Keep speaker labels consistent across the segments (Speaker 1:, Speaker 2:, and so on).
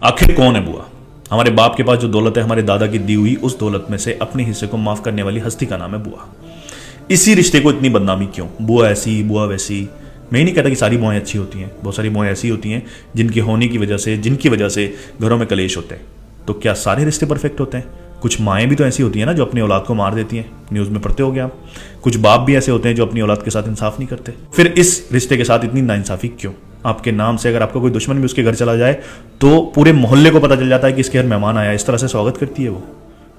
Speaker 1: आखिर कौन है बुआ? हमारे बाप के पास जो दौलत है हमारे दादा की दी हुई, उस दौलत में से अपने हिस्से को माफ करने वाली हस्ती का नाम है बुआ। इसी रिश्ते को इतनी बदनामी क्यों? बुआ ऐसी, बुआ वैसी। मैं ही नहीं कहता कि सारी बुआएं अच्छी होती हैं, बहुत सारी बुआएं ऐसी होती हैं जिनके होने की वजह से, जिनकी वजह से घरों में कलेश होते हैं। तो क्या सारे रिश्ते परफेक्ट होते हैं? कुछ माएँ भी तो ऐसी होती हैं ना जो अपनी औलाद को मार देती हैं, न्यूज़ में पढ़ते हो गया आप। कुछ बाप भी ऐसे होते हैं जो अपनी औलाद के साथ इंसाफ नहीं करते। फिर इस रिश्ते के साथ इतनी नाइंसाफी क्यों? आपके नाम से अगर आपका कोई दुश्मन भी उसके घर चला जाए तो पूरे मोहल्ले को पता चल जाता है कि इसके घर मेहमान आया। इस तरह से स्वागत करती है वो।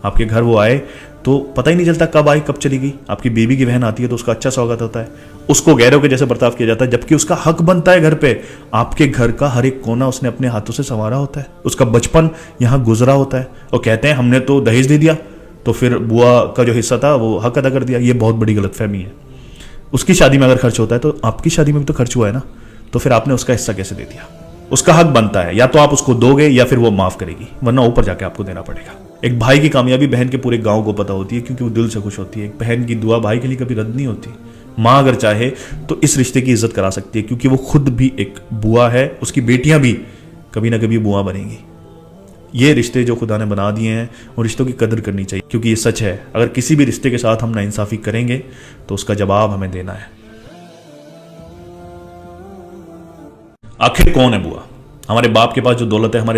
Speaker 1: आपके घर वो आए तो पता ही नहीं चलता कब आई कब चली गई। आपकी बीवी की बहन आती है तो उसका अच्छा स्वागत होता है, उसको गैरों के जैसे बर्ताव किया जाता है, जबकि उसका हक बनता है घर पे। आपके घर का हर एक कोना उसने अपने हाथों से संवारा होता है, उसका बचपन यहाँ गुजरा होता है। और कहते हैं हमने तो दहेज दे दिया तो फिर बुआ का जो हिस्सा था वो हक अदा कर दिया। ये बहुत बड़ी गलतफहमी है। उसकी शादी में अगर खर्च होता है तो आपकी शादी में भी तो खर्च हुआ है ना, तो फिर आपने उसका हिस्सा कैसे दे दिया? उसका हक बनता है, या तो आप उसको दोगे या फिर वो माफ करेगी, वरना ऊपर जाके आपको देना पड़ेगा। एक भाई की कामयाबी बहन के पूरे गांव को पता होती है क्योंकि वो दिल से खुश होती है। एक बहन की दुआ भाई के लिए कभी रद्द नहीं होती। माँ अगर चाहे तो इस रिश्ते की इज्जत करा सकती है क्योंकि वो खुद भी एक बुआ है, उसकी बेटियां भी कभी ना कभी बुआ बनेंगी। ये रिश्ते जो खुदा ने बना दिए हैं उन रिश्तों की कदर करनी चाहिए क्योंकि ये सच है, अगर किसी भी रिश्ते के साथ हम नाइंसाफी करेंगे तो उसका जवाब हमें देना है। आखिर कौन है बुआ? हमारे बाप के पास जो दौलत है हमारे